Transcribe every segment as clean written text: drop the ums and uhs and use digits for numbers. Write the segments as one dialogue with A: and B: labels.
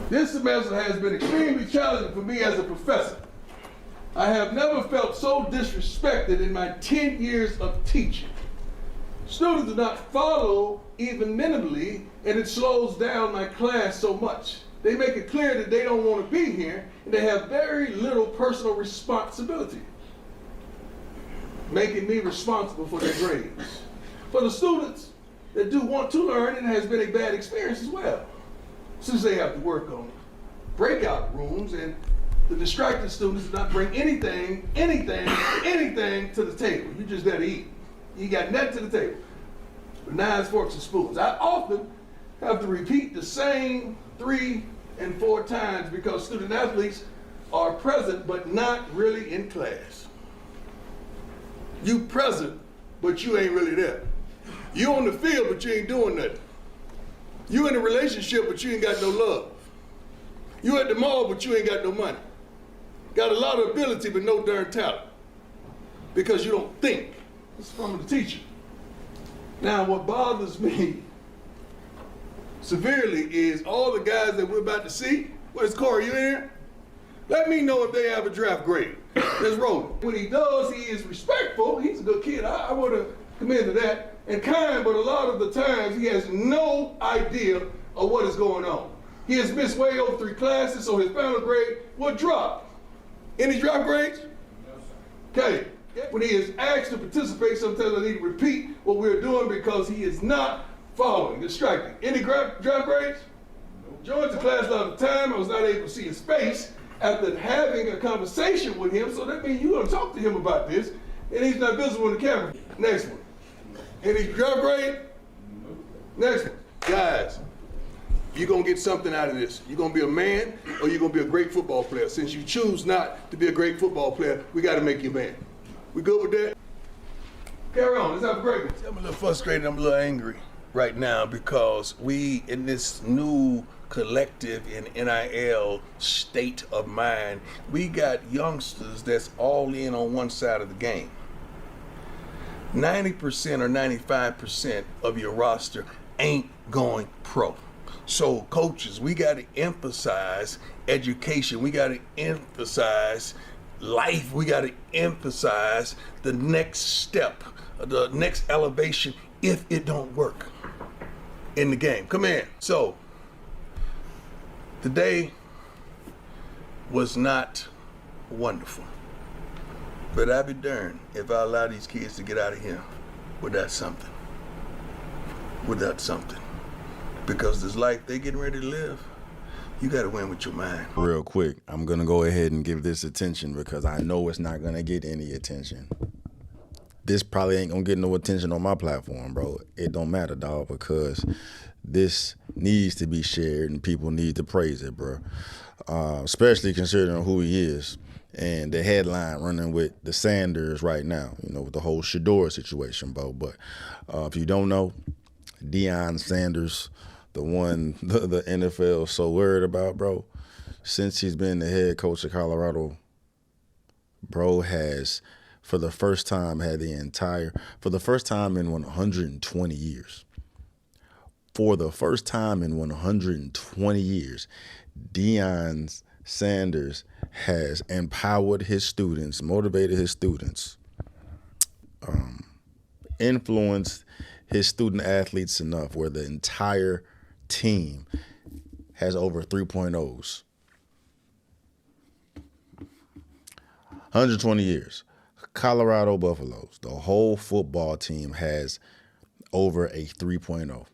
A: This semester has been extremely challenging for me as a professor. I have never felt so disrespected in my 10 years of teaching. Students do not follow even minimally, and it slows down my class so much. They make it clear that they don't want to be here, and they have very little personal responsibility, making me responsible for their grades. For the students that do want to learn, it has been a bad experience as well, since they have to work on breakout rooms, and the distracted students do not bring anything to the table. You just there to eat. You got nothing to the table. With knives, forks, and spoons. I often have to repeat the same 3 and 4 times because student athletes are present but not really in class. You present, but you ain't really there. You on the field, but you ain't doing nothing. You in a relationship, but you ain't got no love. You at the mall, but you ain't got no money. Got a lot of ability, but no darn talent. Because you don't think. This is from the teacher. Now, what bothers me severely is all the guys that we're about to see. Where's Corey, you in here? Let me know if they have a draft grade. Let's roll it. When he does, he is respectful. He's a good kid. I want to commend to that. And kind, but a lot of the times he has no idea of what is going on. He has missed way over 3 classes, so his final grade will drop. Any drop grades? No, sir. Okay. When he is asked to participate, sometimes I need to repeat what we're doing because he is not following, distracted. Any drop grades? Joins the class a lot of the time. I was not able to see his face after having a conversation with him, so that means you're going to talk to him about this, and he's not visible on the camera. Next one. Any drop grade? Next one. Guys, you're going to get something out of this. You're going to be a man or you're going to be a great football player. Since you choose not to be a great football player, we got to make you a man. We good with that? Carry on, let's have a great one. I'm a little frustrated, I'm a little angry right now because we, in this new collective and NIL state of mind, we got youngsters that's all in on one side of the game. 90% or 95% of your roster ain't going pro. So coaches, we got to emphasize education. We got to emphasize life. We got to emphasize the next step, the next elevation if it don't work in the game. Come in. So today was not wonderful, but I'd be darned if I allow these kids to get out of here without something. Because this life they getting ready to live, you got to win with your mind.
B: Real quick, I'm going to go ahead and give this attention because I know it's not going to get any attention. This probably ain't going to get no attention on my platform, bro. It don't matter, dog, because this needs to be shared and people need to praise it, bro. Especially considering who he is and the headline running with the Sanders right now, you know, with the whole Shador situation, bro. But if you don't know, Deion Sanders, the one the NFL is so worried about, bro, since he's been the head coach of Colorado, bro has, for the first time in 120 years, for the first time in 120 years, Deion Sanders has empowered his students, motivated his students, influenced his student athletes enough where the entire team has over 3.0s. 120 years. Colorado Buffaloes, the whole football team has over a 3.0.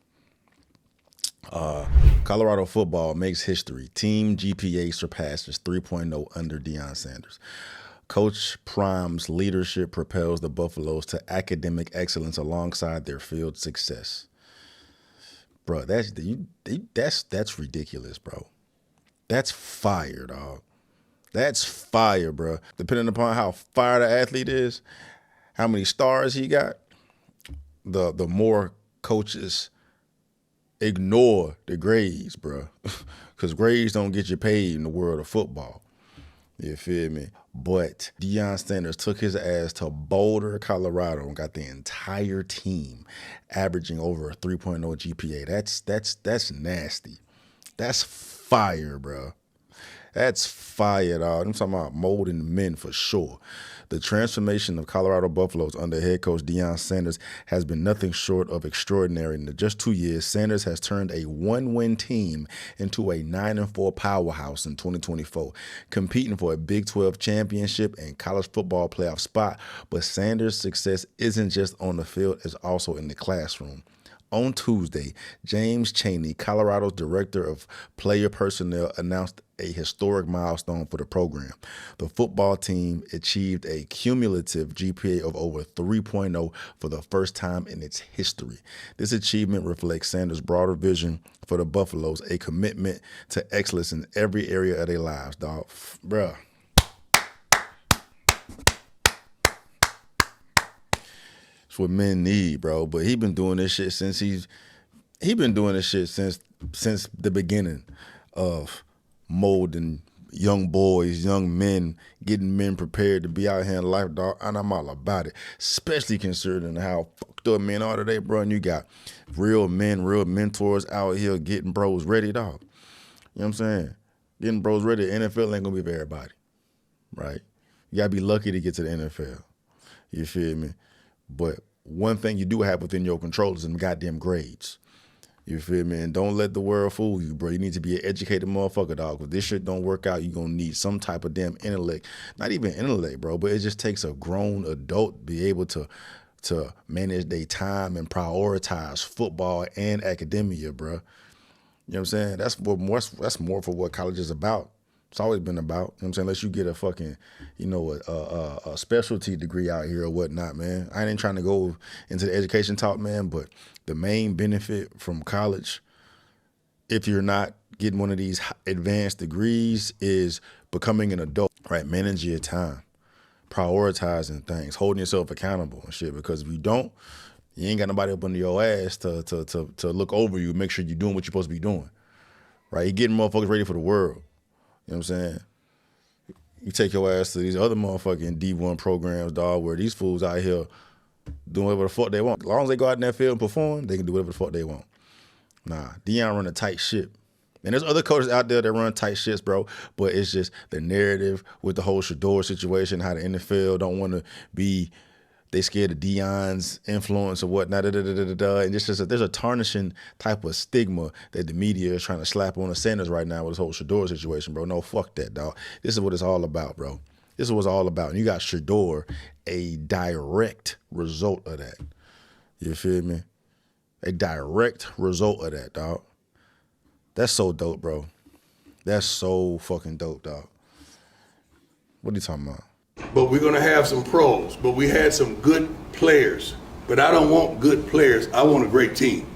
B: Colorado football makes history. Team GPA surpasses 3.0 under Deion Sanders. Coach Prime's leadership propels the Buffaloes to academic excellence alongside their field success. Bro, that's ridiculous, bro. That's fire, dog. That's fire, bro. Depending upon how fire the athlete is, how many stars he got, the more coaches ignore the grades, bro. Because grades don't get you paid in the world of football. You feel me? But Deion Sanders took his ass to Boulder, Colorado, and got the entire team averaging over a 3.0 GPA. That's nasty. That's fire, bro. That's fire, dog. I'm talking about molding men for sure. The transformation of Colorado Buffaloes under head coach Deion Sanders has been nothing short of extraordinary. In just 2 years, Sanders has turned a 1-win team into a 9-4 powerhouse in 2024, competing for a Big 12 championship and college football playoff spot. But Sanders' success isn't just on the field, it's also in the classroom. On Tuesday, James Chaney, Colorado's director of player personnel, announced a historic milestone for the program. The football team achieved a cumulative GPA of over 3.0 for the first time in its history. This achievement reflects Sanders' broader vision for the Buffaloes, a commitment to excellence in every area of their lives, dog. Bruh. It's what men need, bro. But he been doing this shit since since the beginning of molding young boys, young men, getting men prepared to be out here in life, dog. And I'm all about it, especially considering how fucked up men are today, bro. And you got real men, real mentors out here getting bros ready, dog. You know what I'm saying? Getting bros ready. The NFL ain't gonna be for everybody, right? You gotta be lucky to get to the NFL. You feel me? But one thing you do have within your control is them goddamn grades. You feel me? And don't let the world fool you, bro. You need to be an educated motherfucker, dog. If this shit don't work out, you're going to need some type of damn intellect. Not even intellect, bro, but it just takes a grown adult to be able to manage their time and prioritize football and academia, bro. You know what I'm saying? That's more for what college is about. It's always been about, you know what I'm saying, unless you get a fucking, a specialty degree out here or whatnot, man. I ain't trying to go into the education talk, man, but the main benefit from college, if you're not getting one of these advanced degrees, is becoming an adult, right? Manage your time, prioritizing things, holding yourself accountable and shit, because if you don't, you ain't got nobody up under your ass to look over you, make sure you're doing what you're supposed to be doing, right? You're getting motherfuckers ready for the world. You know what I'm saying? You take your ass to these other motherfucking D1 programs, dog, where these fools out here doing whatever the fuck they want. As long as they go out in that field and perform, they can do whatever the fuck they want. Nah, Deion run a tight ship. And there's other coaches out there that run tight shits, bro, but it's just the narrative with the whole Shador situation, how the NFL don't want to be, they scared of Deion's influence or whatnot, and it's just there's a tarnishing type of stigma that the media is trying to slap on the Sanders right now with this whole Shador situation, bro. No, fuck that, dog. This is what it's all about, bro. This is what it's all about. And you got Shador, a direct result of that. You feel me? A direct result of that, dog. That's so dope, bro. That's so fucking dope, dog. What are you talking about?
A: But we're going to have some pros. But we had some good players. But I don't want good players. I want a great team.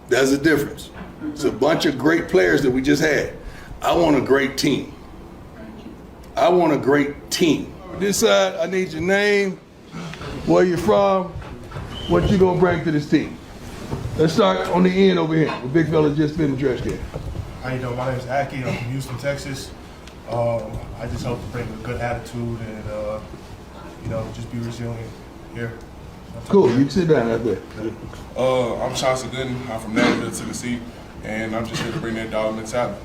A: That's the difference. It's a bunch of great players that we just had. I want a great team. I want a great team. This side, I need your name, where you're from, what you going to bring to this team. Let's start on the end over here. The big fella just been in the trash can.
C: How you doing? My name is Aki. I'm from Houston, Texas. I just hope to bring a good attitude and, just be resilient here.
A: Cool, you can sit down right there.
D: I'm Chauncey Gooden. I'm from Nashville, Tennessee, and I'm just here to bring that dog mentality.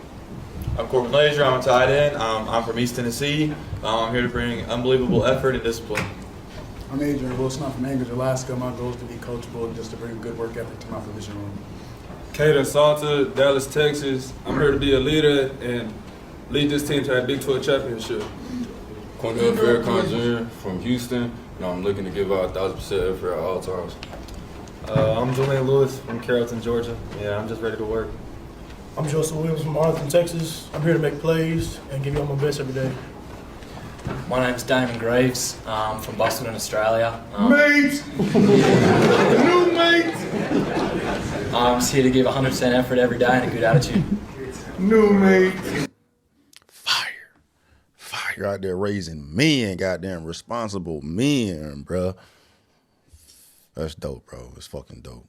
E: I'm Corbin Lazier. I'm a tight end. I'm from East Tennessee. I'm here to bring unbelievable effort and discipline.
F: I'm Adrian Wilson. I'm from Anchorage, Alaska. My goal is to be coachable and just to bring good work ethic to my position room.
G: Caden Salter, Dallas, Texas. I'm here to be a leader and lead this team to that Big 12 championship.
H: Cornell Farrakhan Jr. from Houston. I'm looking to give out 1,000% effort at all times.
E: I'm Julian Lewis from Carrollton, Georgia. Yeah, I'm just ready to work.
I: I'm Joseph Williams from Arlington, Texas. I'm here to make plays and give you all my best every day.
J: My name's Damon Graves. I'm from Boston, Australia.
A: Mates! New mates!
J: I'm just here to give 100% effort every day and a good attitude.
A: New mates!
B: Fire out there raising men, goddamn responsible men, bro. That's dope, bro. It's fucking dope.